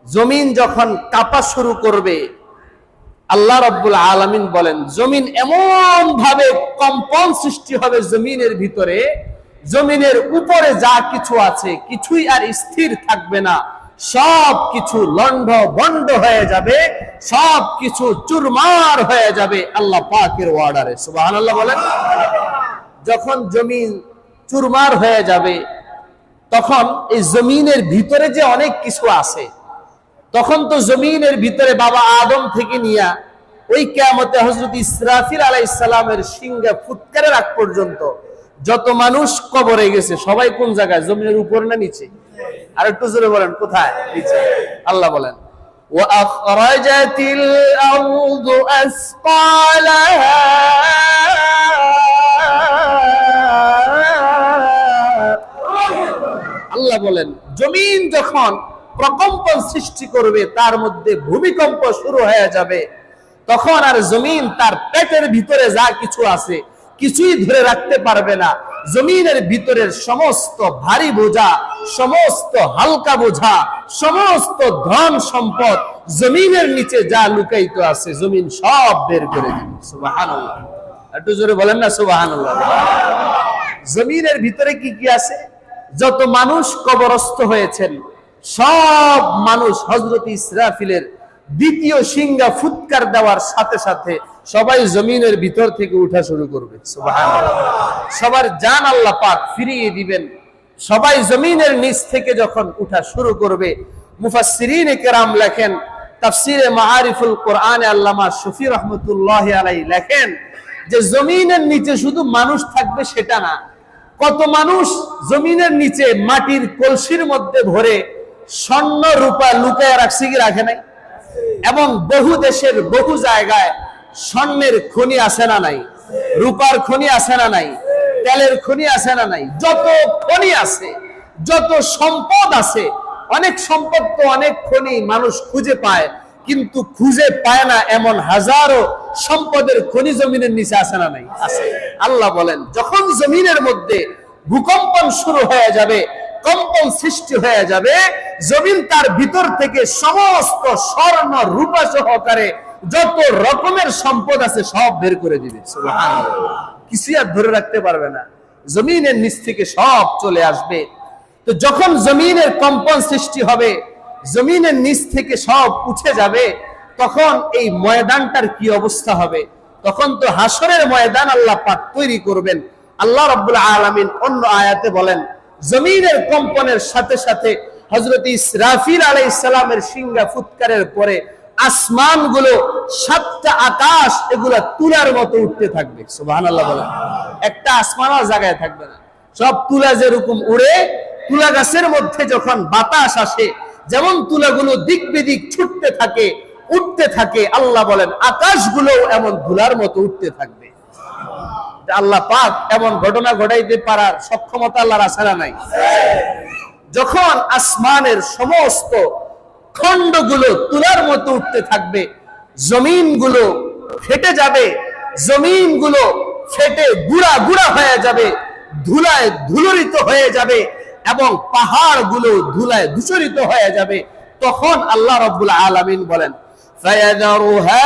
জমিন যখন কাঁপা শুরু করবে, আল্লাহ রাব্বুল আলামিন বলেন জমিন এমন ভাবে কম্পন সৃষ্টি হবে জমিনের ভিতরে, জমিনের উপরে যা কিছু আছে কিছুই আর স্থির থাকবে না, সব কিছু লন্ড ভন্ড হয়ে যাবে, সব কিছু চুরমার হয়ে যাবে আল্লাহ পাকের অর্ডারে। সুবহানাল্লাহ বলেন। যখন জমিন চুরমার হয়ে যাবে, তখন এই জমিনের ভিতরে যে অনেক কিছু আছে, তখন তো জমিনের ভিতরে বাবা আদম থেকে নিয়া ওই কিয়ামতে হযরত ইসরাফিল আলাইহিস সালামের সিংহে ফুৎকারের আগ পর্যন্ত যত মানুষ কবরে গেছে সবাই কোন জায়গায়? জমিনের উপর না নিচে? আর একটু জোরে বলেন, কোথায়? নিচে। আল্লাহ বলেন ওয়া আখরাজাতিল আরদু আসকালাহা, আল্লাহ বলেন জমিন যখন প্রকম্পন সৃষ্টি করবে, তার মধ্যে ভূমিকম্প শুরু হয়ে যাবে, তখন আর জমিন তার পেটের ভিতরে যা কিছু আছে কিছুই ধরে রাখতে পারবে না। জমিনের ভিতরের সমস্ত ভারী বোঝা, সমস্ত হালকা বোঝা, সমস্ত ধন সম্পদ, জমিনের নিচে যা লুকায়িত আছে জমিন সব বের করে দিবে। সুবহানাল্লাহ, একটু জোরে বলেন না সুবহানাল্লাহ। জমিনের ভিতরে কি কি আছে? যত মানুষ কবরস্থ হয়েছেন সব মানুষ হযরত ইসরাফিলের দ্বিতীয় সিংহা ফুৎকার দেওয়ার সাথে সাথে সবাই জমিনের ভিতর থেকে উঠা শুরু করবে। সুবহানাল্লাহ। সবার জান আল্লাহ পাক ফিরিয়ে দিবেন। সবাই জমিনের নিচ থেকে যখন উঠা শুরু করবে, মুফাসসিরিনে কেরাম লেখেন, তাফসিরে মাআরিফুল কোরআনে আল্লামা শফি রহমতুল্লাহ আলাইহি লেখেন যে জমিনের নিচে শুধু মানুষ থাকবে সেটা না, কত মানুষ জমিনের নিচে মাটির কলসির মধ্যে ভরে স্বর্ণ রূপা লুকায় রাখছে কি রাখে নাই? এবং বহু দেশের বহু জায়গায় স্বর্ণের খনি আছে না নাই? রূপার খনি আছে না নাই? তেলের খনি আছে না নাই? যত খনি আছে, যত সম্পদ আছে, অনেক সম্পদ তো অনেক খনি মানুষ খুঁজে পায়, কিন্তু খুঁজে পায় না এমন হাজারো সম্পদের খনি জমিনের নিচে আছে না নাই? আছে। আল্লাহ বলেন যখন জমিনের মধ্যে ভূকম্পন শুরু হয়ে যাবে, কম্পন সৃষ্টি হয়ে যাবে, জমিন তার ভিতর থেকে সমস্ত স্বর্ণ রূপা সহকারে যত রকমের সম্পদ আছে সব বের করে দিবে। সুবহানাল্লাহ। কিছু আর ধরে রাখতে পারবে না, জমিনের নিচ থেকে সব চলে আসবে। তো যখন জমিনের কম্পন সৃষ্টি হবে, জমিনের নিচ থেকে সব উঠে যাবে, তখন এই ময়দানটার কি অবস্থা হবে? তখন তো হাসরের ময়দান আল্লাহ পাক তৈরি করবেন। আল্লাহ রাব্বুল আলামিন অন্য আয়াতে বলেন জমিনের কম্পনের সাথে সাথে হযরত ইসরাফিল আলাইহিস সালামের সিংহা ফুৎকারের পরে আসমানগুলো, সাতটা আকাশ, এগুলা তুলার মতো উঠতে থাকবে। সুবহানাল্লাহ বলেন। একটা আসমানও জায়গায় থাকবে না, সব তুলা যেরকম উড়ে, তুলা গাছের মধ্যে যখন বাতাস আসে যেমন তুলাগুলো দিক বিদিক ছুটতে থাকে, উঠতে থাকে, আল্লাহ বলেন আকাশগুলো এমন ধুলার মতো উঠতে থাকবে। আল্লাহ পাক এমন ঘটনা ঘটাইতে পারার সক্ষমতা আল্লাহর আছে না নাই? যখন আসমানের সমস্ত খণ্ডগুলো তুলার মতো উঠতে থাকবে, জমিনগুলো ফেটে যাবে, জমিনগুলো ফেটে গুড়া গুড়া হয়ে যাবে, ধুলায় ধুলোরিত হয়ে যাবে, এবং পাহাড়গুলো ধুলায় ধূসরিত হয়ে যাবে, তখন আল্লাহ রাব্বুল আলামিন বলেন ফায়াযরুহা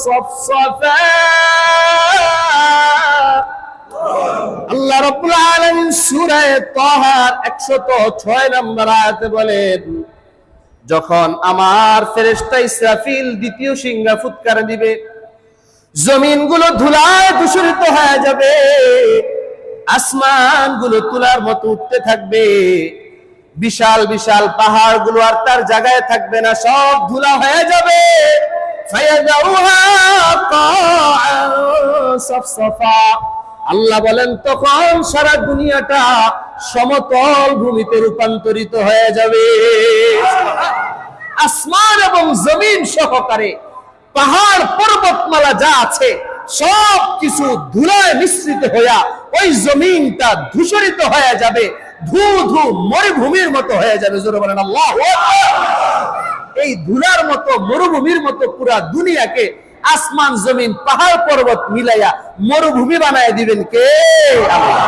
صفصفا। আল্লাহ রাব্বুল আলামিন সূরা তাহা 106 নম্বর আয়াতে বলেন যখন আমার ফেরেশতা ইসরাফিল দ্বিতীয় সিংহা ফুৎকার দিবে, জমিনগুলো ধুলায় ধূসরিত হয়ে যাবে, আসমানগুলো তুলার মতো উঠতে থাকবে, বিশাল বিশাল পাহাড়গুলো আর তার জায়গায় থাকবে না, সব ধুলা হয়ে যাবে। আল্লাহ বলেন তখন সারা দুনিয়াটা সমতল ভূমিতে রূপান্তরিত হয়ে যাবে। আসমান এবং জমিন সহকারে পাহাড় পর্বতমালা যা আছে সব কিছু ধুলায় মিশ্রিত হইয়া ওই জমিনটা ধূসরিত হয়ে যাবে, ধু ধু মরুভূমির মতো হয়ে যাবে। জোরে বলেন আল্লাহু আকবার। এই ধুলার মতো মরুভূমির মতো পুরা দুনিয়াকে আসমান জমিন পাহাড় পর্বত মিলাইয়া মরুভূমি বানায় দিবেন কে? আল্লাহ।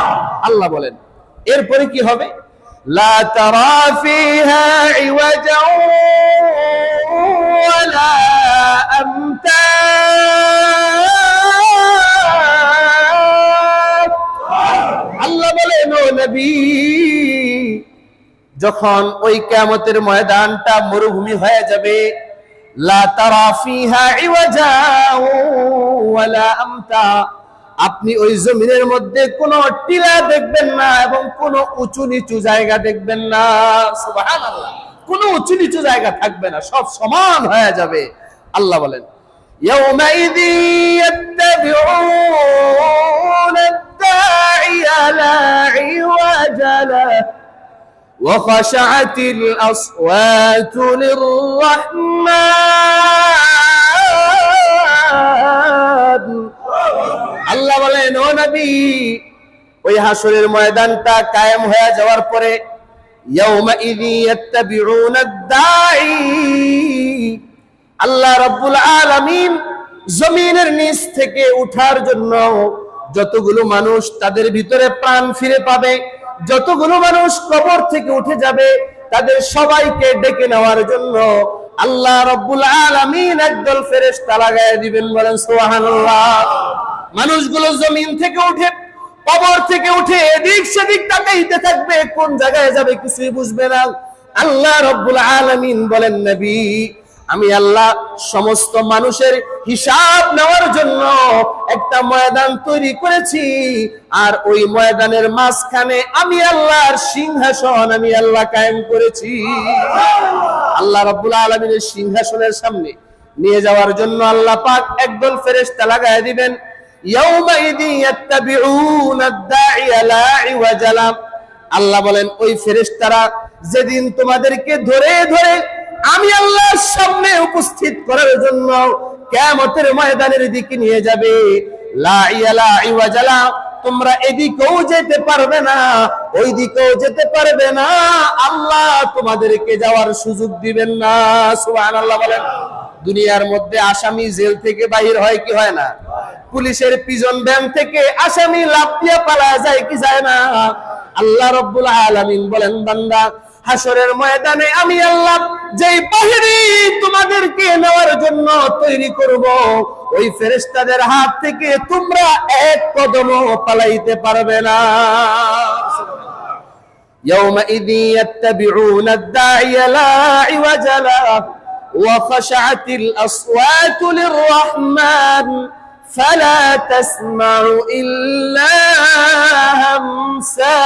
আল্লাহ বলেন এরপরে কি হবে? লা তারা ফিহা ইওয়াজা ওয়ালা আমতা। আল্লাহ বলেন, ও নবী, যখন ওই কিয়ামতের ময়দানটা মরুভূমি হয়ে যাবে, লা তারা ফিহা ইওয়াজা ওয়ালা আমতা, আপনি ওই জমিনের মধ্যে কোনো টিলা দেখবেন না এবং কোনো উঁচু নিচু জায়গা দেখবেন না। সুবহানাল্লাহ, কোনো উঁচু নিচু জায়গা থাকবে না, সব সমান হয়ে যাবে। আল্লাহ বলেন, ইয়াউমাইযি ইয়াত্তাবিউনা আদ-দা'iয়া লা ইওয়াজা লাহু ওয়া খাশা'আতিল আসওয়াতু লির-রাহমান। আল্লাহ বলেন, ও নবী, ওই হাসরের ময়দানটা কায়েম হয়ে যাওয়ার পরে ইয়াউমাইযি ইয়াত্তাবিউনা আদ-দা'i, আল্লাহ রাব্বুল আলামিন জমিনের নিচ থেকে উঠার জন্য যতগুলো মানুষ তাদের ভিতরে প্রাণ ফিরে পাবে, যতগুলো মানুষ কবর থেকে উঠে যাবে, তাদের সবাইকে ডেকে নেওয়ার জন্য আল্লাহ রাব্বুল আলামিন একদল ফেরেশতা লাগায় দিবেন। বলেন সুবহানাল্লাহ। মানুষগুলো জমিন থেকে উঠে, কবর থেকে উঠে এদিক সেদিক তাকাইতে থাকবে, কোন জায়গায় যাবে কিছুই বুঝবে না। আল্লাহ রাব্বুল আলামিন বলেন, নবী, আমি আল্লাহ সমস্ত মানুষের হিসাব নেওয়ার জন্য একটা ময়দান তৈরি করেছি, আর ওই ময়দানের মাঝখানে আমি আল্লাহর সিংহাসন আমি আল্লাহ কায়েম করেছি। আল্লাহ রাব্বুল আলামিনের সিংহাসনের সামনে নিয়ে যাওয়ার জন্য আল্লাহ পাক একদল ফেরেশতা লাগায় দিবেন। ইয়াউমাইযি ইয়াত্তাবিউনা আদ-দা'iয়া লা ইওয়াজা লাহু, আল্লাহ বলেন, ওই ফেরেশতারা যেদিন তোমাদেরকে ধরে ধরে আমি আল্লাহর সামনে উপস্থিত করার জন্য কিয়ামতের ময়দানের দিকে নিয়ে যাবে, লা ইওয়াজা লাহু, তোমরা এদিকেও যেতে পারবে না, ওই দিকেও যেতে পারবে না, আল্লাহ তোমাদেরকে যাওয়ার সুযোগ দিবেন না। সুবহানাল্লাহ বলেন। দুনিয়ার মধ্যে আসামি জেল থেকে বাহির হয় কি হয় না? পুলিশের পিজন ভ্যান থেকে আসামি লাফিয়ে পালায় যায় কি যায় না? আল্লাহ রাব্বুল আলামিন বলেন, বান্দা, হাসরের ময়দানে আমি আল্লাহ যেই বাহিনী তোমাদেরকে নেওয়ার জন্য তৈরি করব, ওই ফেরেশতাদের হাত থেকে তোমরা এক কদমও পালাইতে পারবে না। ইয়াউমাইযি ইয়াত্তাবিউনা আদ-দা'iয়া লা ইওয়াজা লাহু ওয়া খাশা'আতিল আসওয়াতু লির-রাহমান ফালা তাসমা'ু ইল্লা হামসা।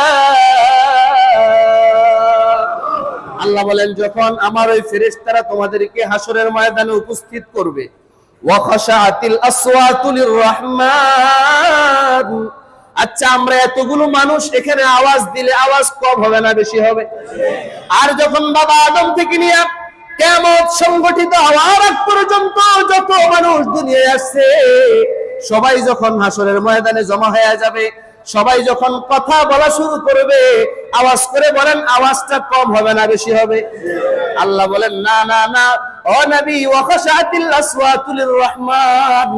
আল্লাহ বলেন, যখন আমার ওই ফেরেশতারা তোমাদেরকে হাসরের ময়দানে উপস্থিত করবে, ওয়া খাশা'আতিল আসওয়াতু লির-রাহমান, আচ্ছা, আমরা এতগুলো মানুষ এখানে আওয়াজ দিলে আওয়াজ কম হবে না বেশি হবে? আর যখন বাবা আদম থেকে নিয়ে কিয়ামত সংগঠিত হওয়ার আগ পর্যন্ত যত মানুষ দুনিয়ায় আসছে, সবাই যখন হাসরের ময়দানে জমা হয়ে যাবে, সবাই যখন কথা বলা শুরু করবে, আওয়াজ করে বলেন, আওয়াজটা কম হবে না বেশি হবে? আল্লাহ বলেন, না না না, ও নবী, ওয়া খাশা'আতিল আসওয়াতু লির-রাহমান,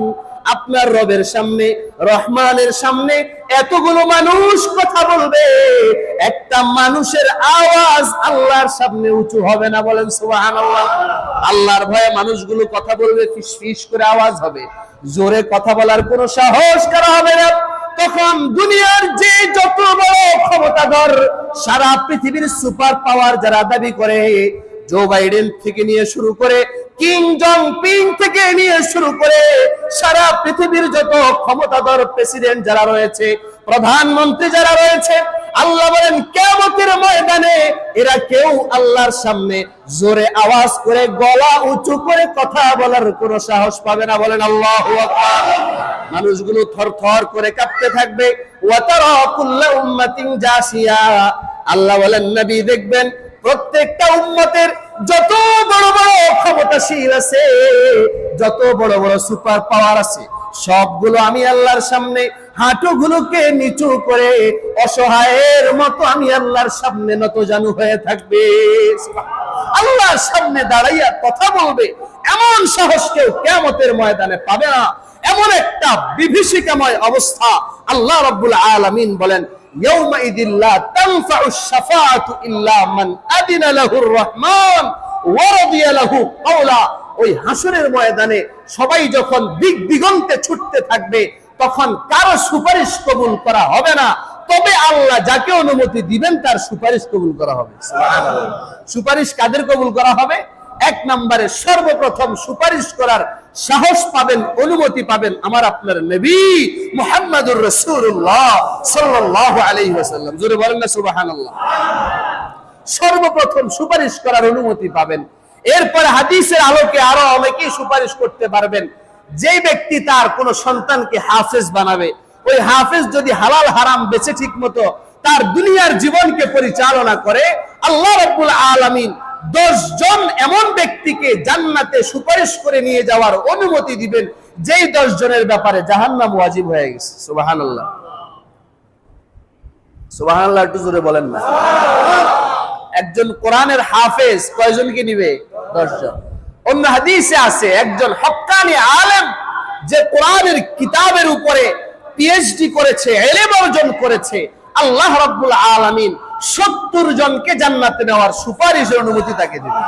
আপনার রবের সামনে, রহমানের সামনে এতগুলো মানুষ কথা বলবে, একটা মানুষের আওয়াজ আল্লাহর সামনে উঁচু হবে না। বলেন সুবহানাল্লাহ। আল্লাহর ভয়ে মানুষগুলো কথা বলবে, ফিসফিস করে আওয়াজ হবে, জোরে কথা বলার কোনো সাহস করা হবে না। তখন দুনিয়ার যে যত বড় ক্ষমতাধর, সারা পৃথিবীর সুপার পাওয়ার যারা দাবি করে, জো বাইডেন থেকে নিয়ে শুরু করে, কিং জং পিং থেকে নিয়ে শুরু করে, সারা পৃথিবীর যত ক্ষমতাধর প্রেসিডেন্ট যারা রয়েছে, প্রধানমন্ত্রী যারা রয়েছে, আল্লাহ বলেন, কিয়ামতের ময়দানে এরা কেউ আল্লাহর সামনে জোরে আওয়াজ করে গলা উঁচু করে কথা বলার কোনো সাহস পাবে না। বলেন আল্লাহু আকবার। মানুষগুলো থরথর করে কাঁপতে থাকবে। ওয়া তারা কুল্লা উম্মাতিন জাসিয়া, আল্লাহ বলেন, নবী, দেখবেন প্রত্যেকটা উম্মতের যত বড় বড় ক্ষমতাশীল আছে, যত বড় বড় সুপার পাওয়ার আছে, সবগুলো আমি আল্লাহর সামনে হাঁটুগুলোকে নিচু করে অসহায়ের মতো আমি আল্লাহর সামনে নতজানু হয়ে থাকবে। আল্লাহর সামনে দাঁড়াইয়া কথা বলবে, এমন সাহস কেউ কিয়ামতের ময়দানে পাবে না। এমন একটা বিভীষিকাময় অবস্থা। আল্লাহ রাব্বুল আলামিন বলেন, ইয়াউমাইযিন লা তানফাউশ শাফাআতু ইল্লা মান আযিনা লাহুর রাহমান ওয়া রাদিয়া লাহু কাওলা। ওই হাসরের ময়দানে সবাই যখন দিক দিগন্তে ছুটতে থাকবে, তখন কারো সুপারিশ কবুল করা হবে না, তবে আল্লাহ যাকে অনুমতি দিবেন তার সুপারিশ কবুল করা হবে। সুবহানাল্লাহ। সুপারিশ কাদের কবুল করা হবে? এক নম্বরে সর্বপ্রথম সুপারিশ করার সাহস পাবেন, অনুমতি পাবেন আমার আপনার নবী মুহাম্মদুর রাসূলুল্লাহ সাল্লাল্লাহু আলাইহি ওয়াসাল্লাম। জোরে বলেন না সুবহানাল্লাহ। সর্বপ্রথম সুপারিশ করার অনুমতি পাবেন। এরপরে হাদিসের আলোকে আরো অনেকেই সুপারিশ করতে পারবেন। যে ব্যক্তি তার কোন সন্তানকে হাফেজ বানাবে, ওই হাফেজ যদি হালাল হারাম বেঁচে ঠিক মতো তার দুনিয়ার জীবনকে পরিচালনা করে, আল্লাহ রাব্বুল আলামিন 10 জন এমন ব্যক্তিকে জান্নাতে সুপারিশ করে নিয়ে যাওয়ার অনুমতি দিবেন, যেই 10 জনের ব্যাপারে জাহান্নাম ওয়াজিব হয়ে গেছে। সুবহানাল্লাহ। সুবহানাল্লাহ একটু জোরে বলেন না। একজন কোরআনের হাফেজ কয়জনকে নিবে? 10 জন। অন্য হাদিসে আছে একজন হক্কানি আলেম যে কোরআনের কিতাবের উপরে পিএইচডি করেছে, ইলম অর্জন করেছে, আল্লাহ রাব্বুল আলামিন 70 জনকে জান্নাতে নেওয়ার সুপারিশের অনুমতি তাকে দিবেন।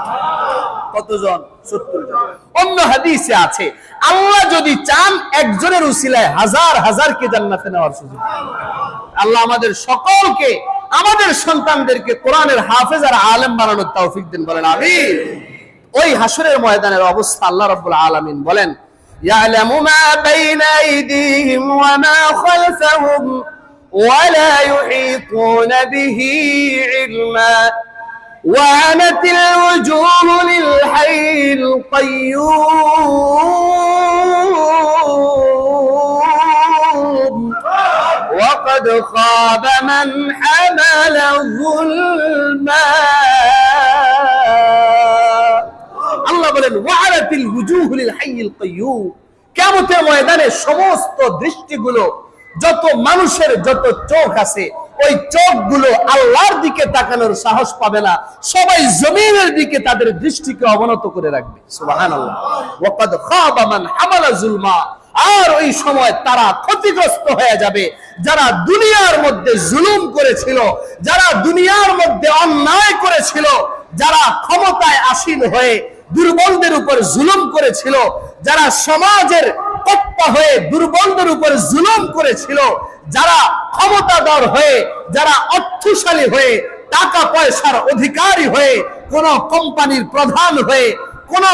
কতজন? 70 জন। অন্য হাদিসে আছে আল্লাহ যদি চান একজনের উসিলায় হাজার হাজারকে জান্নাতে নেওয়ার সুযোগ। আল্লাহ আমাদের সকলকে, আমাদের সন্তানদেরকে কোরআনের হাফেজ আর আলেম বানানোর তৌফিক দিন, বলেন আমিন। ওই হাসরের ময়দানের অবস্থা আল্লাহ রাব্বুল আলামিন বলেন, ইয়ালামু মা বাইনা আইদিহিম ওয়া মা খালফাহুম ওয়া লা ইউহিতুনা বিহি ইলমা ওয়া আনাতিল ওয়ুজুহু লিল হাইয়িল কাইয়্যুম ওয়া ক্বাদ খাবা মান হামালা যুলমা। আল্লাহ বলেন ওয়াআলাতিল ওয়ুজুহু লিল হাইয়িল কাইয়্যুম। কিয়ামতের ময়দানে সমস্ত দৃষ্টিগুলো, যত মানুষের যত চোখ আছে, ওই চোখগুলো আল্লাহর দিকে তাকানোর সাহস পাবে না, সবাই জমিনের দিকে তাদের দৃষ্টিকে অবনত করে রাখবে। সুবহানাল্লাহ। ওয়া ক্বাদ খাবা মান হামালা যুলমা। আর ওই সময় তারা ক্ষতিগ্রস্ত হয়ে যাবে যারা দুনিয়ার মধ্যে জুলুম করেছিল, যারা দুনিয়ার মধ্যে অন্যায় করেছিল, যারা ক্ষমতায় আসীন হয়ে দুর্বলদের উপর জুলুম করেছিল, যারা সমাজের কর্তা হয়ে দুর্বলদের উপর জুলুম করেছিল, যারা ক্ষমতাধর হয়ে, যারা অর্থশালী হয়ে, টাকা পয়সার অধিকারী হয়ে, কোন কোম্পানির প্রধান হয়ে, কোন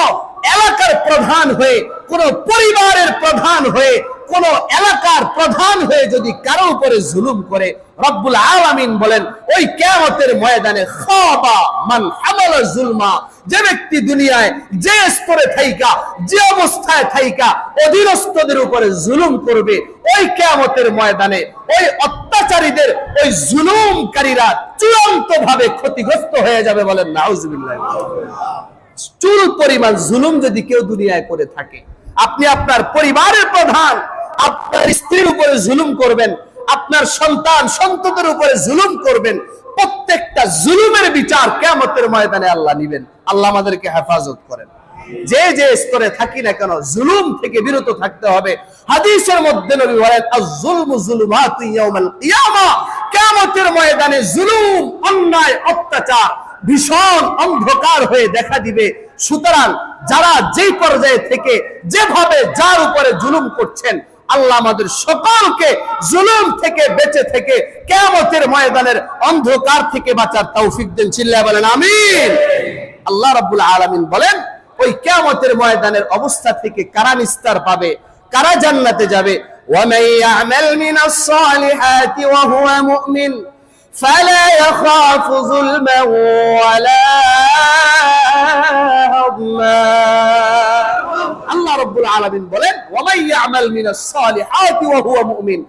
এলাকার প্রধান হয়ে, কোন পরিবারের প্রধান হয়ে, কোন এলাকার প্রধান হয়ে যদি কারো উপরে জুলুম করে, রব্বুল আলামিন বলেন ওই কিয়ামতের ময়দানে খাবা মান হামালা যুলমা। যে ব্যক্তি দুনিয়ায় যে স্তরে থাইকা, যে অবস্থায় থাইকা অধীনস্থদের উপরে জুলুম করবে, ওই কিয়ামতের ময়দানে ওই অত্যাচারীদের, ওই জুলুমকারীরা চূড়ান্ত ভাবে ক্ষতিগ্রস্ত হয়ে যাবে, বলেন নাউজুবিল্লাহ। চুল পরিমাণ জুলুম যদি কেউ দুনিয়ায় করে থাকে, আপনি আপনার পরিবারের প্রধান, আপনার স্ত্রীর উপরে জুলুম করবেন, আপনার সন্তান সন্ততির উপরে জুলুম করবেন, প্রত্যেকটা জুলুমের বিচার কিয়ামতের ময়দানে আল্লাহ নিবেন। আল্লাহ আমাদেরকে হেফাজত করেন। যে যে স্তরে থাকি না কেন জুলুম থেকে বিরত থাকতে হবে। হাদিসের মধ্যে নবী বলেন আয-যুলমু যুলুমাতু ইয়াউমাল কিয়ামা। কিয়ামতের ময়দানে জুলুম, অন্যায়, অত্যাচার ভীষণ অন্ধকার হয়ে দেখা দিবে। সুতরাং যারা যেই পর্যায়ে থেকে যেভাবে যার উপরে জুলুম করছেন, আল্লাহ আমাদের সকলকে জুলুম থেকে বেঁচে থেকে কিয়ামতের ময়দানের অন্ধকার থেকে বাঁচার তৌফিক দেন। চিল্লায়া বলেন আমিন। আল্লাহ রাব্বুল আলামিন বলেন ওই কিয়ামতের ময়দানের অবস্থা থেকে কারা নিস্তার পাবে, কারা জান্নাতে যাবে? ওয়া মান ইয়া'মাল মিনাস সালিহাতি ওয়া হুয়া মুমিন ফালা ইয়াখাফু যুলমান ওয়ালা হাযমা। আল্লাহ রাব্বুল আলামিন বলেন ওয়া মান ইয়া'মাল মিনাস সালিহাতি ওয়া হুয়া মুমিন।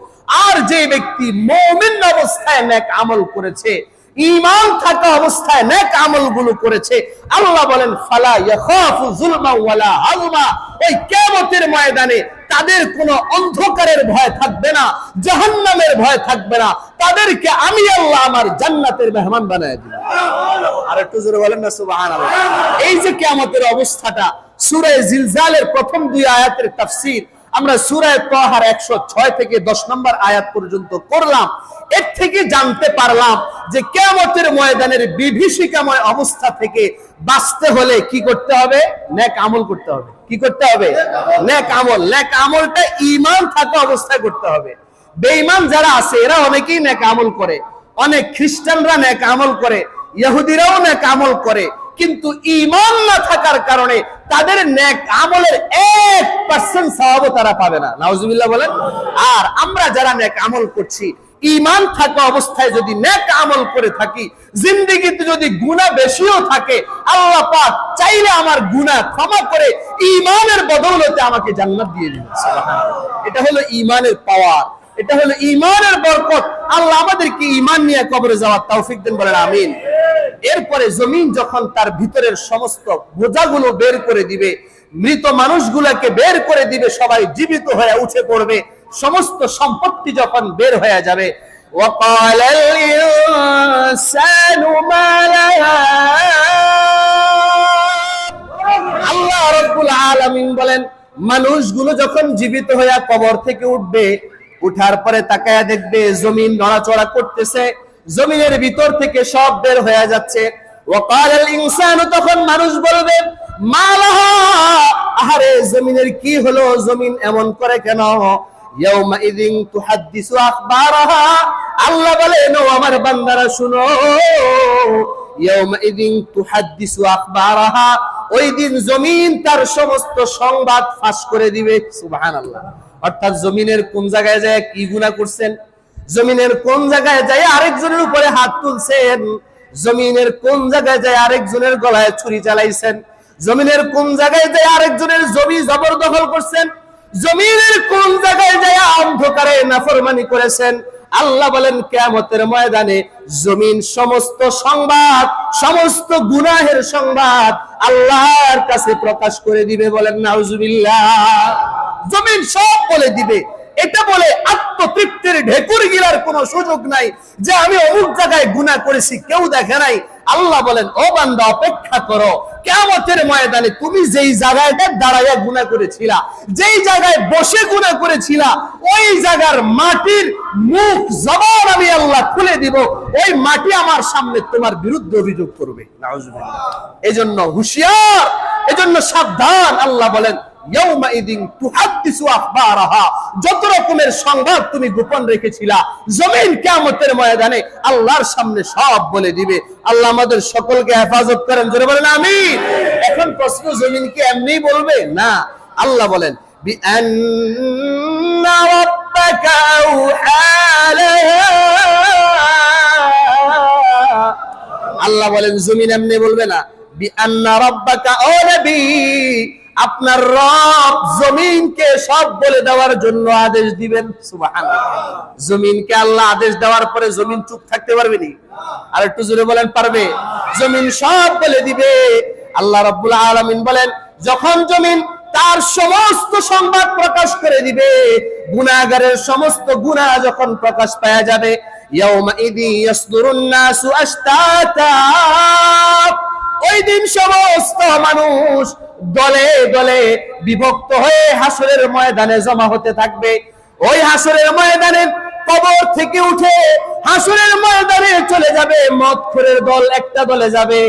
আর যে ব্যক্তি মুমিন অবস্থায় নেক আমল করেছে, ঈমান থাকা অবস্থায় নেক আমলগুলো করেছে, আল্লাহ বলেন ফালা ইয়াখাফু যুলমান ওয়ালা হাযমা। ওই কিয়ামতের ময়দানে তাদের কোনো অন্ধকারের ভয় থাকবে না, জাহান্নামের ভয় থাকবে না, তাদেরকে আমি আল্লাহ আমার জান্নাতের মেহমান বানায় দিব। আর একটু জোরে বলেন না সুবহানাল্লাহ। এই যে কিয়ামতের অবস্থাটা, সূরা জিলজালের প্রথম 2 আয়াতের তাফসীর আমরা সূরা তাহার 106 থেকে 10 নম্বর আয়াত পর্যন্ত করলাম। এর থেকে জানতে পারলাম যে কিয়ামতের ময়দানের বিভীষিকাময় অবস্থা থেকে বাঁচতে হলে কি করতে হবে? নেক আমল করতে হবে। কি করতে হবে? নেক আমল। নেক আমলটা ঈমান থাকা অবস্থায় করতে হবে। বেঈমান যারা আছে এরা অনেকেই নেক আমল করে, অনেক খ্রিস্টানরা নেক আমল করে, ইহুদিরাও নেক আমল করে, কিন্তু ঈমান না থাকার কারণে তাদের নেক আমলের 1% সওয়াবও তারা পাবে না। নাউজুবিল্লাহ বলেন। আর আমরা যারা নেক আমল করছি, ঈমান থাকা অবস্থায় যদি নেক আমল করে থাকি, জিন্দেগিতে যদি গুনাহ বেশিও থাকে, আল্লাহ পাক চাইলে আমার গুনাহ ক্ষমা করে ঈমানের বদৌলতে আমাকে জান্নাত দিয়ে দিবেন। সুবহানাল্লাহ। এটা হলো ঈমানের পাওয়ার, এটা হলো ঈমানের বরকত। আল্লাহ আমাদেরকে ঈমান নিয়ে কবরে যাওয়ার তৌফিক দেন, বলেন আমিন। এরপরে জমিন যখন তার ভিতরের সমস্ত বোঝাগুলো বের করে দিবে, মৃত মানুষগুলোকে বের করে দিবে, সবাই জীবিত হয়ে উঠে পড়বে, সমস্ত সম্পত্তি যখন বের হয়ে যাবে, ওয়াকালাল ইনসানু মা লাহা, আল্লাহ রাব্বুল আলামিন বলেন মানুষগুলো যখন জীবিত হয়ে কবর থেকে উঠবে, উঠার পরে তাকায়া দেখবে জমিন নড়াচড়া করতেছে, জমিনের ভিতর থেকে সব বের হয়ে যাচ্ছে। ওয়াকালাল ইনসানু, তখন মানুষ বলবে মা লাহা, আরে জমিনের কি হলো, জমিন এমন করে কেন? ইয়াউমা ইযিন তুহাদ্দিসু আখবারাহা, আল্লাহ বলেন ও আমার বান্দারা শুনো, ইয়াউমা ইযিন তুহাদ্দিসু আখবারাহা, ওই দিন জমিন তার সমস্ত সংবাদ ফাঁস করে দিবে। সুবহানাল্লাহ। অর্থাৎ জমিনের কোন জায়গায় যায় কি গুনাহ করছেন, জমিনের কোন জায়গায় যায় আরেকজনের উপরে হাত তুলছেন, জমিনের কোন জায়গায় যায় আরেকজনের গলায় ছুরি চালাইছেন, জমিনের কোন জায়গায় যায় আরেকজনের জমি জবরদখল করছেন, জমিনের কোন জায়গায় যায় অন্ধকারে নাফরমানি করেছেন, আল্লাহ বলেন কিয়ামতের ময়দানে জমিন সমস্ত সংবাদ, সমস্ত গুনাহের সংবাদ আল্লাহর কাছে প্রকাশ করে দিবে। বলেন নাউজুবিল্লাহ। জমিন সব বলে দিবে। এটা বলে আত্মতৃপ্তির ঢেকুর গিলার কোনো সুযোগ নাই যে আমি অমুক জায়গায় গুনাহ করেছি, কেউ দেখে নাই। আল্লাহ বলেন ও বান্দা অপেক্ষা করো, কিয়ামতের ময়দানে তুমি যেই জায়গাটা দাঁড়াইয়া গুনাহ করেছিলা, যেই জায়গায় বসে গুনাহ করেছিলা, ওই জায়গার মাটির মুখ জবান আমি আল্লাহ খুলে দিব, ওই মাটি আমার সামনে তোমার বিরুদ্ধে অভিযোগ করবে। নাউজুবিল্লাহ। এজন্য হুঁশিয়ার, এজন্য সাবধান। আল্লাহ বলেন ইয়াউমা ইযিন তুহাদ্দিসু আখবারাহা, যত রকমের সংবাদ তুমি গোপন রেখেছিলা জমিন কিয়ামতের ময়দানে আল্লাহর সামনে সব বলে দিবে। আল্লাহ আমাদের সকলকে হেফাজত করেন, জোরে বলেন আমিন। এখন প্রশ্ন, জমিন কি এমনি বলবে? না, আল্লাহ বলেন বিআন্না রাব্বাকা আউহালাহা, আল্লাহ বলেন জমিন এমনি বলবে না। বিআন্না রাব্বাকা, ও নবী আপনার রব জমিনকে সব বলে দেওয়ার জন্য আদেশ দিবেন। সুবহানাল্লাহ। জমিনকে আল্লাহ আদেশ দেওয়ার পরে জমিন চুপ থাকতে পারবে নি? আর একটু জোরে বলেন পারবে? জমিন সব বলে দিবে। আল্লাহ রাব্বুল আলামিন বলেন যখন জমিন তার সমস্ত সংবাদ প্রকাশ করে দিবে, গুনাহগারের সমস্ত গুনাহ যখন প্রকাশ পাওয়া যাবে, ইয়াউমা ইযি ইয়াসদুরুন নাসু আশতাতা, ওই দিন সমস্ত মানুষ দলে দলে বিভক্ত হয়ে হাসরের ময়দানে জমা হতে থাকবে। ওই হাসরের ময়দানে কবর থেকে উঠে হাসরের ময়দানে চলে যাবে মদখোরের দল একটা দলে যাবে,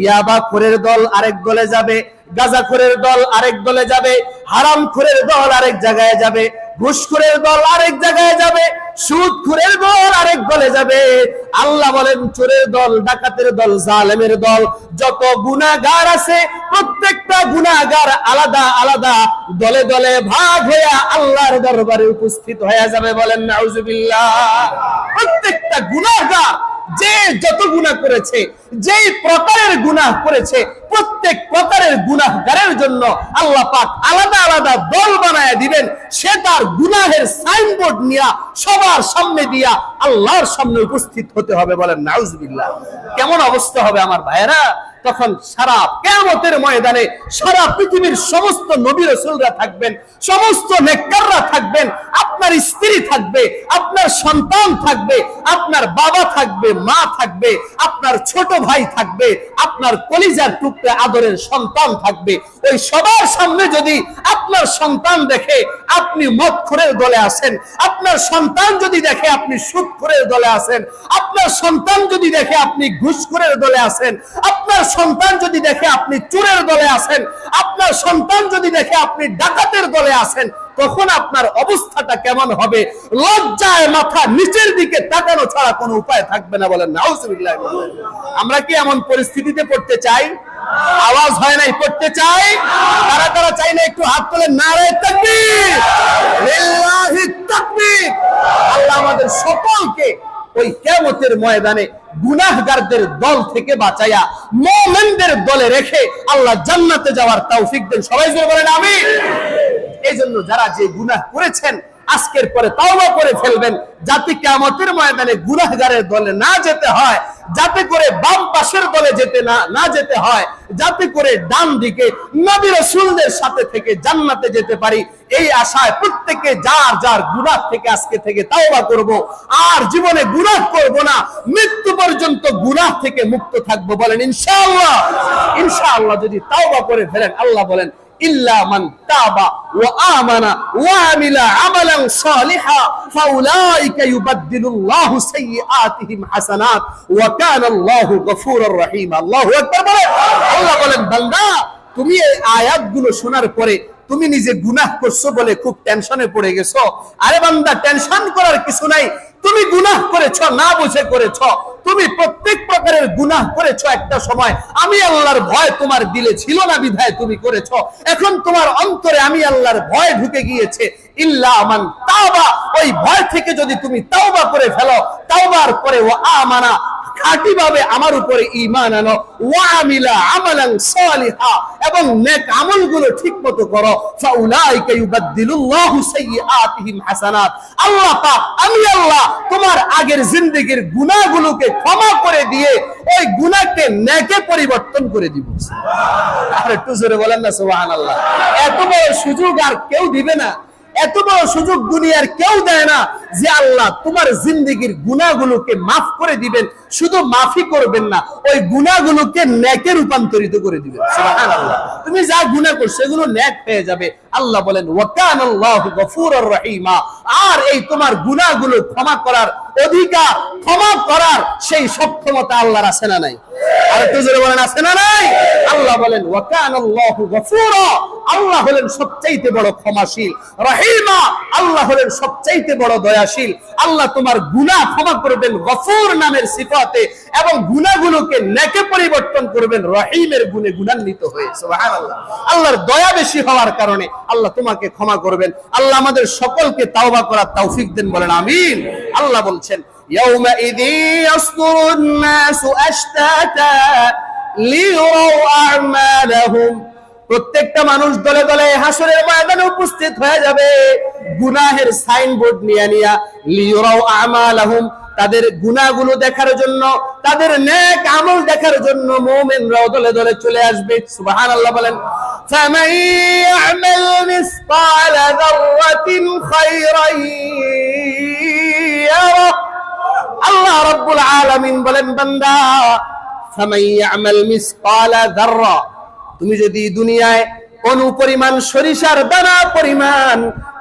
ইয়াবাখোরের দল আরেক দলে যাবে, গাঁজাখোরের দল আরেক দলে যাবে, হারামখোরের দল আরেক জায়গায় যাবে, ঘুষখোরের দল আরেক জায়গায় যাবে, সুদখোরের দল আরেক দলে যাবে। আল্লাহ বলেন চোরের দল, ডাকাতের দল, জালেমের দল, যত গুনাহগার আছে প্রত্যেকটা গুনাহগার আলাদা আলাদা দলে দলে ভাগ হয়ে আল্লাহর দরবারে উপস্থিত হয়ে যাবে। বলেন নাউজুবিল্লাহ। প্রত্যেকটা গুনাহগার যে যত গুনাহ করেছে, যেই প্রকারের গুনাহ করেছে, প্রত্যেক প্রকারের গুনাহগারের জন্য আল্লাহ পাক আলাদা আলাদা দল বানায় দিবেন। সে তার গুনাহের সাইনবোর্ড নিয়ে সবার সামনে দিয়া আল্লাহর সামনে উপস্থিত হতে হবে। বলেন নাউজুবিল্লাহ। কেমন অবস্থা হবে আমার ভাইয়েরা? তখন সারা কিয়ামতের ময়দানে সারা পৃথিবীর সমস্ত নবী রাসূলরা থাকবেন, সমস্ত নেককাররা থাকবেন। আপনি আপনার স্ত্রী থাকবে, আপনার সন্তান থাকবে, আপনার বাবা থাকবে, মা থাকবে, আপনার ছোট ভাই থাকবে, আপনার কলিজার টুকরা আদরের সন্তান থাকবে। ওই সবার সামনে যদি আপনার সন্তান দেখে আপনি মদখোরের দলে আছেন, আপনার সন্তান যদি দেখে আপনি সুদখোরের দলে আছেন, আপনার সন্তান যদি দেখে আপনি ঘুষখোরের দলে আছেন, আপনার সন্তান যদি দেখে আপনি চোরের দলে আছেন, আপনার সন্তান যদি দেখে আপনি ডাকাতের দলে আছেন, তখন আপনার অবস্থাটা কেমন হবে? লজ্জায় মাথা নিচের দিকে তাকানো ছাড়া কোনো উপায় থাকবে না। বলেন নাউজুবিল্লাহ। আমরা কি এমন পরিস্থিতিতে পড়তে চাই? আওয়াজ হয় নাই, পড়তে চাই? কারা কারা চাই না একটু হাত তোলেন, নারে তাকবীর, লিল্লাহি তাকবীর। আল্লাহ আমাদের সকলকে ওই কিয়ামতের ময়দানে গুনাহগারদের দল থেকে বাঁচায়া মুমিনদের দলে রেখে আল্লাহ জান্নাতে যাওয়ার তৌফিক দেন। সবাই জোরে বলেন আমিন। এই জন্য যারা যে গুনাহ করেছেন আজকের পরে তওবা করে ফেলবেন, যাতে কিয়ামতের ময়দানে গুনাহগারের দলে না যেতে হয়, যাতে করে বাম পাশের দলে না যেতে হয়, যাতে করে ডান দিকে নবী রাসূলদের সাথে থেকে জান্নাতে যেতে পারি, এই আশায় প্রত্যেকে যার যার গুনাহ থেকে আজকে থেকে তওবা করব, আর জীবনে গুনাহ করব না, মৃত্যু পর্যন্ত গুনাহ থেকে মুক্ত থাকব। বলেন ইনশাআল্লাহ। ইনশাআল্লাহ যদি তওবা করে ফেলেন, আল্লাহ বলেন ইল্লা মান তাবা ওয়া আমানা ওয়া আমিলা আমালান সালিহা ফাউলাইকা ইউবাদদিলুল্লাহু সাইয়্যাতিহিম হাসানাত ওয়া কানা আল্লাহু গফুরুর রহিম। আল্লাহু আকবার বলেন। আল্লাহ বলেন, বান্দা তুমি এই আয়াতগুলো শোনার পরে তুমি নিজে গুনাহ করছো বলে খুব টেনশনে পড়ে গেছো। আরে বান্দা, টেনশন করার কিছু নাই। তুমি গুনাহ করেছো, না বুঝে করেছো। তুমি প্রত্যেক প্রকারের গুনাহ করেছো একটা সময়। আমি আল্লাহর ভয় তোমার দিলে ছিল না বিধায় তুমি করেছো। এখন তোমার অন্তরে আমি আল্লাহর ভয় ঢুকে গিয়েছে। ইল্লা মান তাওবা, ওই ভয় থেকে যদি তুমি তাওবা করে ফেলো, তাওবার পরে ও আমানা, খাঁটি ভাবে আমার উপরে ঈমান আনো, ওয়া আমিলা আমালান সালিহা, এবং নেক আমলগুলো ঠিকমতো করো, ফাউলাইকা ইউবাদদিলুল্লাহু সাইয়্যাতিহিম হাসানাত। আল্লাহ পাক, আমি আল্লাহ তোমার আগের জিন্দেগীর গুনাহগুলোকে ক্ষমা করে দিয়ে ওই গুনাহকে নেকে পরিবর্তন করে দিব। আর একটু জোরে বলেন না সুবহানাল্লাহ। এত বড় সুযোগ আর কেউ দিবে না, এত বড় সুযোগ দুনিয়ার কেউ দেয় না যে আল্লাহ তোমার জিন্দেগীর গুনাহগুলোকে মাফ করে দিবেন। শুধু মাফই করবেন না, ওই গুনাহগুলোকে নেকে রূপান্তরিত করে দিবেন। সুবহানাল্লাহ। তুমি যা গুনাহ করছো এগুলো নেক হয়ে যাবে। আল্লাহ বলেন ওয়া কানা আল্লাহু গফুরুর রহিমা। আর এই তোমার গুনাহগুলো ক্ষমা করার অধিকার, ক্ষমা করার সেই সক্ষমতা আল্লাহর আছে না নাই? আর একটু জোরে বলেন, আছে না নাই? আল্লাহ বলেন ওয়া কানা আল্লাহু গফুরা। আল্লাহ হলেন সবচাইতে বড় ক্ষমাশীল। রহিমা, আল্লাহ হলেন সবচাইতে বড় দয়াশীল। আল্লাহ তোমার গুনাহ ক্ষমা করবেন গফুর নামের সিফাতে, এবং গুনাহগুলোকে নেকে পরিবর্তন করবেন রহিমের গুণে গুণান্বিত হয়ে। সুবহানাল্লাহ। আল্লাহর দয়া বেশি হওয়ার কারণে আল্লাহ তোমাকে ক্ষমা করবেন। আল্লাহ আমাদের সকলকে তাওবা করার তৌফিক দেন। বলেন আমিন। আল্লাহ বলছেন ইয়াউমাইযি ইয়াসদুরুন নাসু আশতাতা লিয়ারাউ আ'মালাহুম। প্রত্যেকটা মানুষ দলে দলে হাসরের ময়দানে উপস্থিত হয়ে যাবে গুনাহের সাইনবোর্ড নিয়ে নিয়া, লিয়ারাউ আ'মালাহুম, তাদের গুনাহগুলো দেখার জন্য, তাদের নেক আমল দেখার জন্য মুমিনরাও দলে দলে চলে আসবে। সুবহানাল্লাহ বলেন ফামান ইয়া'মাল মিসকালা যাররাতিন খায়রান ইয়ারা। আল্লাহ রাব্বুল আলামিন বলেন, বান্দা ফামান ইয়া'মাল মিসকালা যাররা, তুমি যদি দুনিয়ায় অনুপরিমাণ সরিষার দানা পরিমাণ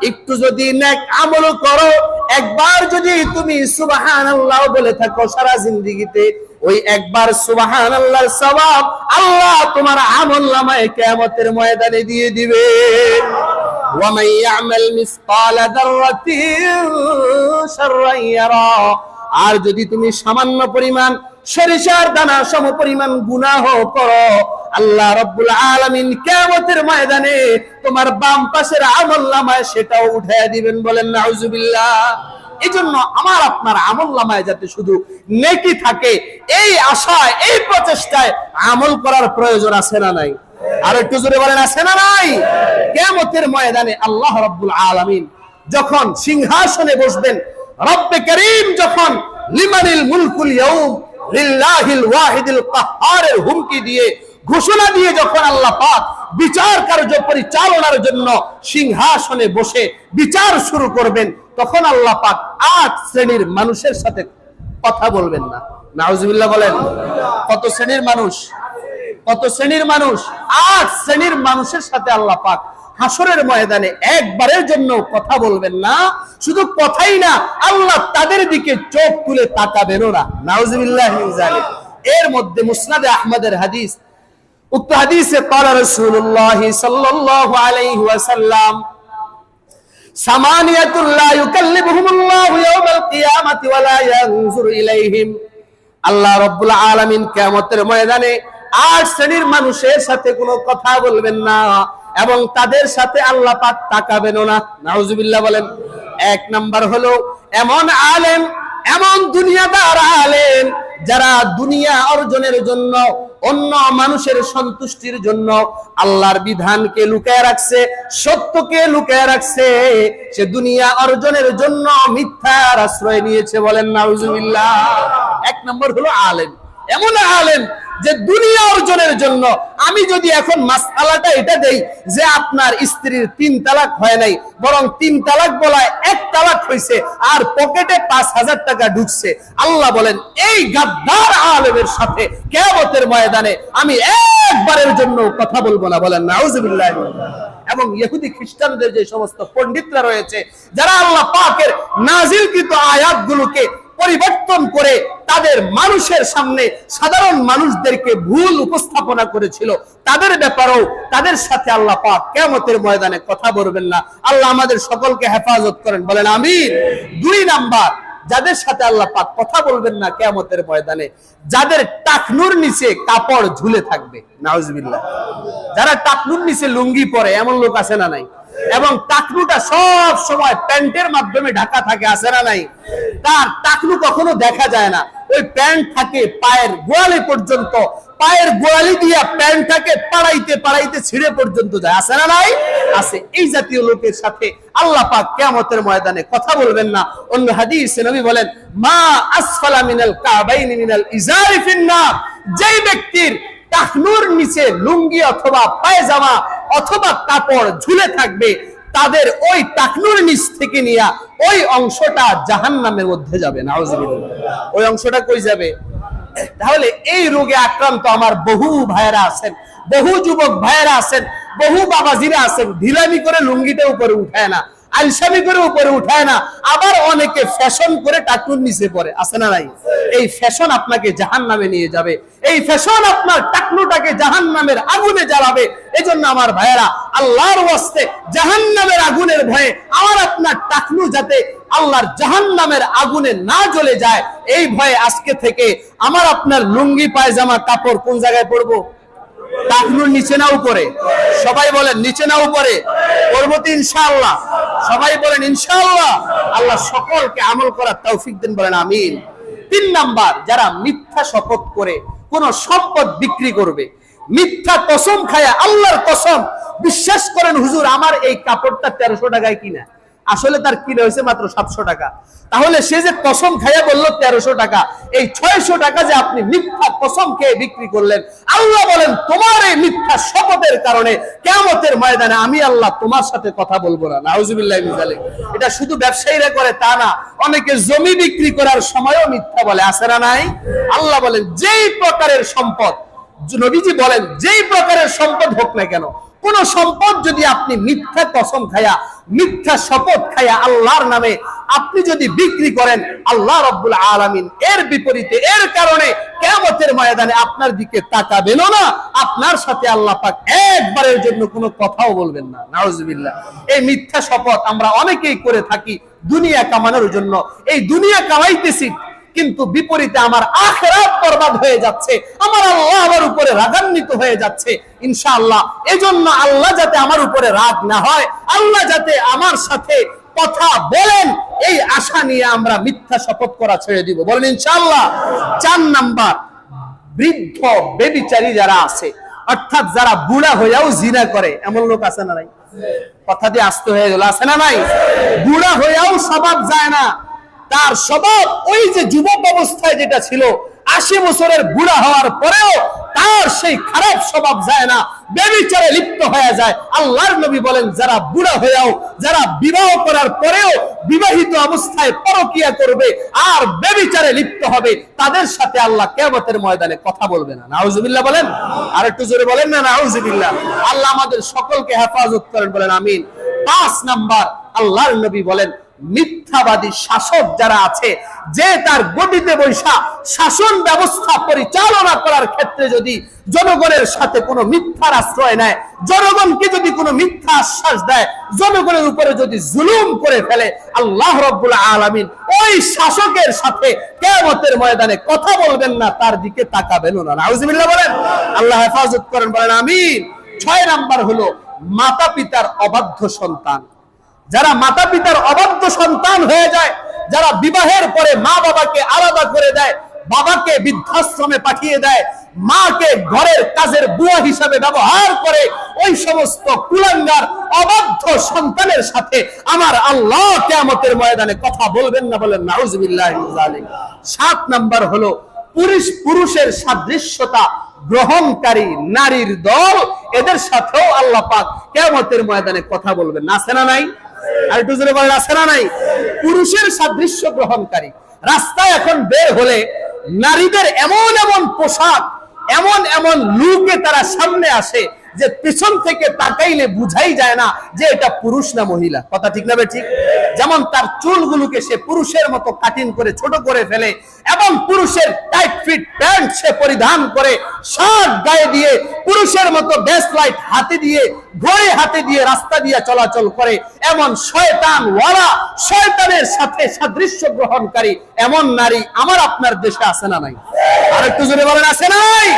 একটু যদি নেক আমল করো, একবার যদি তুমি সুবহানাল্লাহ বলে থাকো সারা জিন্দেগিতে, ওই একবার সুবহানাল্লাহর সওয়াব আল্লাহ তোমার আমলনামায় কিয়ামতের ময়দানে দিয়ে দিবেন। ওয়া মান ইয়া'মাল মিসকালা যাররাতিন শাররান ইয়ারা। আর যদি তুমি সামান্য পরিমাণ সরিষার দানা সম পরিমাণ গুনাহ করো, আল্লাহ রাব্বুল আলামিন কিয়ামতের ময়দানে তোমার বাম পাশের আমলনামায় সেটাও উঠায় দিবেন। বলেন নাউজুবিল্লাহ। এজন্য আমার আপনার আমলনামায় যাতে শুধু নেকি থাকে, এই আশায়, এই প্রচেষ্টায় আমল করার প্রয়োজন আছে না নাই? আর একটু জোরে বলেন, আছে না নাই? কিয়ামতের ময়দানে আল্লাহ রাব্বুল আলামিন যখন সিংহাসনে বসবেন, রব্বে করিম যখন লিমানিল মুলকুল ইয়াউম লিল্লাহিল ওয়াহিদিল কাহ্হারের হুমকি দিয়ে, ঘোষণা দিয়ে যখন আল্লাহ পাক বিচার কার্য পরিচালনার জন্য সিংহাসনে বসে বিচার শুরু করবেন, তখন আল্লাহ পাক 8 শ্রেণীর মানুষের সাথে কথা বলবেন না। নাউজুবিল্লাহ বলেন। কত শ্রেণীর মানুষ? কত শ্রেণীর মানুষ? 8 শ্রেণীর মানুষের সাথে আল্লাহ পাক হাসরের ময়দানে একবারের জন্য কথা বলবেন না। শুধু কথাই না, আল্লাহ তাদের দিকে চোখ তুলে তাকাবেনও না। নাউজুবিল্লাহ মিন যালিক। এর মধ্যে মুসনাদে আহমদের হাদিস, উক্ত হাদিসে ক্বালা রাসূলুল্লাহ সাল্লাল্লাহু আলাইহি ওয়াসাল্লাম সামানিয়াতুল লা ইউকাল্লিমুহুমুল্লাহু ইয়াওমাল কিয়ামাতি ওয়া লা ইয়ানজুরু ইলাইহিম। আল্লাহ রাব্বুল আলামিন কিয়ামতের ময়দানে 8 শ্রেণীর মানুষের সাথে কোনো কথা বলবেন না এবং তাদের সাথে আল্লাহ পাক তাকাবেনও না। নাউজুবিল্লাহ বলেন। 1 নাম্বার হলো এমন আলেম, এমন দুনিয়াদার আলেম যারা দুনিয়া অর্জনের জন্য, অন্য মানুষের সন্তুষ্টির জন্য আল্লাহর বিধানকে লুকায় রাখছে, সত্যকে লুকায় রাখছে। সে দুনিয়া অর্জনের জন্য মিথ্যার আশ্রয় নিয়েছে। বলেন নাউজুবিল্লাহ। 1 নম্বর হলো আলেম, এমন আলেম যে দুনিয়া অর্জনের জন্য, আমি যদি এখন মাসআলাটা এটা দেই যে আপনার স্ত্রীর 3 তালাক হয় নাই, বরং 3 তালাক বলায় 1 তালাক হয়েছে আর পকেটে 5000 টাকা ঢুকছে, আল্লাহ বলেন এই গাদ্দার আলেমের সাথে কিয়ামতের ময়দানে আমি একবারের জন্য কথা বলবো না। বলেন নাউজুবিল্লাহ। এবং ইহুদি খ্রিস্টানদের যে সমস্ত পণ্ডিতরা রয়েছে, যারা আল্লাহ পাকের নাজিলকৃত আয়াতগুলোকে পরিবর্তন করে তাদের মানুষের সামনে সাধারণ মানুষদেরকে ভুল উপস্থাপনা করেছিল, তাদের ব্যাপারেও তাদের সাথে আল্লাহ পাক কিয়ামতের ময়দানে কথা বলবেন না। আল্লাহ আমাদের সকলকে হেফাজত করেন। বলেন আমিন। 2 নাম্বার যাদের সাথে আল্লাহ পাক কথা বলবেন না কিয়ামতের ময়দানে, যাদের টাকনুর নিচে কাপড় ঝুলে থাকবে। নাউজুবিল্লাহ। যারা টাকনুর নিচে লুঙ্গি পরে, এমন লোক আছে না নাই? এবং টাকনুটা সব সময় প্যান্টের মাধ্যমে ঢাকা থাকে, আছে না নাই? তার টাকনু কখনো দেখা যায় না, ওই প্যান্ট থাকে পায়ের গোড়ালি পর্যন্ত, পায়ের গোড়ালি দিয়া প্যান্টটাকে পাড়াইতে পাড়াইতে ছিঁড়ে পর্যন্ত যায়, আছে না নাই? আছে। এই জাতীয় লোকের সাথে আল্লাহ পাক কিয়ামতের ময়দানে কথা বলবেন না। অন্য হাদিসে নবী বলেন মা আসফালা মিনাল কাবাইনি মিনাল ইজারি ফিন্নার। যেই ব্যক্তির টাকনুর নিচে লুঙ্গি অথবা পায়জামা অথবা কাপড় ঝুলে থাকবে, তাদের ওই টাকনুর নিচ থেকে নিয়ে ওই অংশটা জাহান্নামের মধ্যে যাবে। নাউজুবিল্লাহ। ওই অংশটা কই যাবে? তাহলে এই রোগে আক্রান্ত আমার বহু ভাইয়েরা আছেন, বহু যুবক ভাইয়েরা আছেন, বহু বাবাজিরা আছেন, ঢিলামি করে লুঙ্গিটা উপরে উঠায় না, আলসামি করে উপরে উঠায় না, আবার অনেকে ফ্যাশন করে টাকনুর নিচে পড়ে, আছে না নাই? এই ফ্যাশন আপনাকে জাহান্নামে নিয়ে যাবে, এই ফ্যাশন আপনার টাকনুটাকে জাহান্নামের আগুনে জ্বালাবে। এজন্য আমার ভাইয়েরা, আল্লাহর ওয়াস্তে জাহান্নামের আগুনের ভয়ে আমার আপনার টাকনু যাতে আল্লাহর জাহান্নামের আগুনে না জ্বলে যায়, এই ভয়ে আজকে থেকে আমার আপনার লুঙ্গি পায়জামা কাপড় কোন জায়গায় পরবো? টাকনুর নিচে না উপরে? সবাই বলেন নিচে না উপরে? পরবো তো ইনশাআল্লাহ। সবাই বলেন ইনশাআল্লাহ। আল্লাহ সকলকে আমল করার তৌফিক দেন। বলেন আমিন। 3 নাম্বার, যারা মিথ্যা শপথ করে কোন সম্পদ বিক্রি করবে, মিথ্যা কসম খায়া, আল্লাহর কসম, বিশ্বাস করেন হুজুর আমার এই কাপড়টা 1300 টাকায় কিনা, আসলে তার কিনে হয়েছে মাত্র 700 টাকা। তাহলে সে যে কসম খাইয়া বলল 1300 টাকা, এই 600 টাকা যে আপনি মিথ্যা কসম খেয়ে বিক্রি করলেন, আল্লাহ বলেন তোমার এই মিথ্যা শপথের কারণে কিয়ামতের ময়দানে আমি আল্লাহ তোমার সাথে কথা বলবো না। নাউজুবিল্লাহ মিন যালিক। এটা শুধু ব্যবসায়ীরা করে তা না, অনেকে জমি বিক্রি করার সময়ও মিথ্যা বলে, আছে না নাই? আল্লাহ বলেন যেই প্রকারের সম্পদ, নবীজি বলেন যেই প্রকারের সম্পদ হোক না কেন, কোন সম্পদ যদি আপনি মিথ্যা কসম খায়া, মিথ্যা শপথ খায়া আল্লাহর নামে আপনি যদি বিক্রি করেন, আল্লাহ রাব্বুল আলামিন এর বিপরীতে, এর কারণে কিয়ামতের ময়দানে আপনার দিকে তাকাবেনও না, আপনার সাথে আল্লাহ পাক একবারের জন্য কোনো কথাও বলবেন না। নাউজুবিল্লাহ। এই মিথ্যা শপথ আমরা অনেকেই করে থাকি দুনিয়া কামানোর জন্য। এই দুনিয়া কামাইতেছি, কিন্তু বিপরীতে আমার আখিরাত বরবাদ হয়ে যাচ্ছে, আমার আল্লাহ আমার উপরে রাগান্বিত হয়ে যাচ্ছে। ইনশাআল্লাহ এজন্য আল্লাহ যাতে আমার উপরে রাগ না হয়, আল্লাহ যাতে আমার সাথে কথা বলেন, এই আশা নিয়ে আমরা মিথ্যা শপথ করা ছেড়ে দিব। বলেন ইনশাআল্লাহ। 4 নাম্বার, বৃদ্ধ ব্যভিচারী যারা আছে, অর্থাৎ যারা বুড়া হয়েও জিনা করে, এমন লোক আছে না নাই? কথা দিয়ে আসতে হয়ে গেল, আছে না নাই? বুড়া হয়েও স্বভাব যায় না, তার স্বভাব ওই যে যুবক অবস্থায় যেটা ছিল, 80 বছরের বুড়া হওয়ার পরেও তার আর সেই খারাপ স্বভাব যায় না, ব্যভিচারে লিপ্ত হয়ে যায়। আল্লাহর নবী বলেন, যারা বুড়া হয়েও, যারা বিবাহ করার পরেও বিবাহিত অবস্থায় পরকিয়া করবে আর ব্যভিচারে লিপ্ত হবে, তাদের সাথে আল্লাহ কিয়ামতের ময়দানে কথা বলবে না। নাউজুবিল্লাহ বলেন, আর একটু জোরে বলেন না নাউজুবিল্লাহ। আল্লাহ আমাদের সকলকে হেফাজত করেন, বলেন আমিন। 5 নাম্বার, আল্লাহর নবী বলেন, মিথ্যাবাদী শাসক যারা আছে, যে তার গদিতে বৈশা শাসন ব্যবস্থা পরিচালনা করার ক্ষেত্রে যদি জনগণের সাথে কোনো মিথ্যার আশ্রয় নেয়, জনগণকে যদি কোনো মিথ্যা আশ্বাস দেয়, জনগণের উপরে যদি জুলুম করে ফেলে, আল্লাহ রাব্বুল আলামিন ওই শাসকের সাথে কিয়ামতের ময়দানে কথা বলবেন না, তার দিকে তাকাবেনও না। নাউজুবিল্লাহ বলেন, আল্লাহ হেফাজত করেন, বলেন আমিন। 6 নাম্বার হলো মাতা পিতার অবাধ্য সন্তান। যারা মাতা পিতার অবাধ্য সন্তান হয়ে যায়, যারা বিবাহের পরে মা বাবাকে আলাদা করে দেয়, বাবাকে বৃদ্ধাশ্রমে পাঠিয়ে দেয়, মাকে ঘরের কাজের বুয়া হিসাবে ব্যবহার করে, ওই সমস্ত কুলাঙ্গার অবাধ্য সন্তানের সাথে আমার আল্লাহ কিয়ামতের ময়দানে কথা বলবেন না, বলেন নাউজুবিল্লাহি মিন যালিক। 7 নাম্বার হলো পুরুষের সাদৃশ্যতা গ্রহণকারী নারীর দল, এদের সাথেও আল্লাহ পাক কিয়ামতের ময়দানে কথা বলবেন না। আছে না নাই? আর একটু জোরে বলেন, আছে না নাই? পুরুষের সাদৃশ্য গ্রহণকারী। রাস্তায় এখন বের হলে নারীদের এমন এমন পোশাক, এমন এমন লুকে তারা সামনে আসে যে পিছন থেকে তাকাইলে বুঝাই যায় না যে এটা পুরুষ না মহিলা। কথা ঠিক না ঠিক? যেমন তার চুলগুলোকে সে পুরুষের মতো কাটিং করে ছোট করে ফেলে, এবং পুরুষের টাইট ফিট প্যান্ট সে পরিধান করে, শার্ট গায়ে দিয়ে, পুরুষের মতো বেস লাইট হাতে দিয়ে, ঘড়ি হাতে দিয়ে রাস্তা দিয়ে চলাচল করে, এমন শয়তান ওয়ালা, শয়তানের সাথে সাদৃশ্য গ্রহণকারী এমন নারী আমার আপনার দেশে আছে না নাই? আর একটু জোরে বলেন, আছে নাই?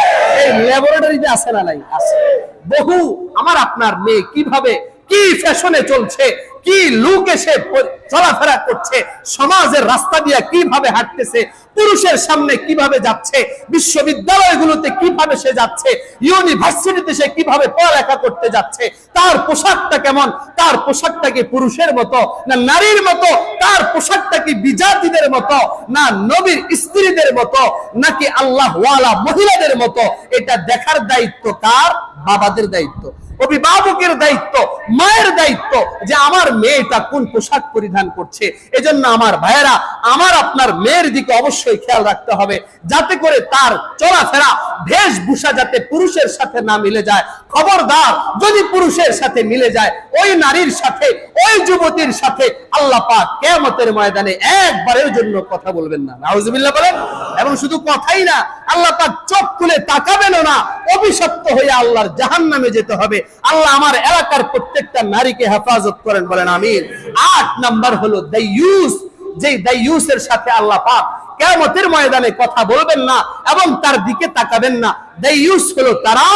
এই ল্যাবরেটরিতে আছে না নাই? আছে। বহু আমার আপনার মেয়ে কিভাবে, কি ফ্যাশনে চলছে, কি লুকে সে চলাফেরা করছে, সমাজের রাস্তা দিয়ে কিভাবে হাঁটতেছে, পুরুষের সামনে কিভাবে যাচ্ছে, বিশ্ববিদ্যালয়গুলোতে কিভাবে সে যাচ্ছে, ইউনিভার্সিটিতে সে কিভাবে পড়ালেখা করতে যাচ্ছে, তার পোশাকটা কেমন, তার পোশাকটা কি পুরুষের মতো না নারীর মতো, তার পোশাকটা কি বিজাতিদের মতো না নবীর স্ত্রীদের মতো নাকি আল্লাহ ওয়ালা মহিলাদের মতো, এটা দেখার দায়িত্ব কার? বাবাদের দায়িত্ব, অভিভাবকের দায়িত্ব, মায়ের দায়িত্ব, যে আমার মেয়েটা কোন পোশাক পরিধান করছে। এজন্য আমার ভাইয়েরা, আমার আপনার মেয়ের দিকে অবশ্যই খেয়াল রাখতে হবে, যাতে করে তার চলাফেরা বেশভূষা যাতে পুরুষের সাথে না মিলে যায়। খবরদার, যদি পুরুষের সাথে মিলে যায়, ওই নারীর সাথে, ওই যুবতীর সাথে আল্লাহ পাক কিয়ামতের ময়দানে একবারের জন্য কথা বলবেন না। নাউজুবিল্লাহ বলেন। এবং শুধু কথাই না, আল্লাহ পাক চোখ খুলে তাকাবেনও না, অভিশপ্ত হয়ে আল্লাহর জাহান্নামে যেতে হবে। আল্লাহ আমার এলাকার প্রত্যেকটা নারীকে হেফাজত করেন, বলেন আমিন। 8 নাম্বার হলো দাইয়ুস। যেই দাইয়ুসের সাথে আল্লাহ পাক কিয়ামতের ময়দানে কথা বলবেন না এবং তার দিকে তাকাবেন না। দাইয়ুস হলো তারা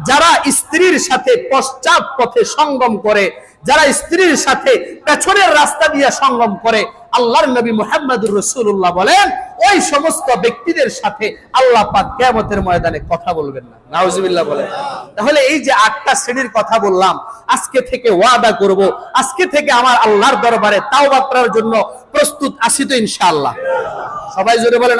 যারা স্ত্রীর সাথে পশ্চাৎ পথে সঙ্গম করে, যারা স্ত্রীর সাথে পেছনের রাস্তা দিয়ে সঙ্গম করে। আল্লাহর নবী মুহাম্মদুর রাসূলুল্লাহ বলেন, ওই সমস্ত ব্যক্তিদের সাথে আল্লাহ পাক কিয়ামতের ময়দানে কথা বলবেন না। নাউজুবিল্লাহ বলেন। তাহলে এই যে 8টা শ্রেণীর কথা বললাম, আজকে থেকে ওয়াদা করব, আজকে থেকে আমার আল্লাহর দরবারে তাওবা করার জন্য প্রস্তুত আছি তো ইনশাআল্লাহ? সবাই জোরে বলেন।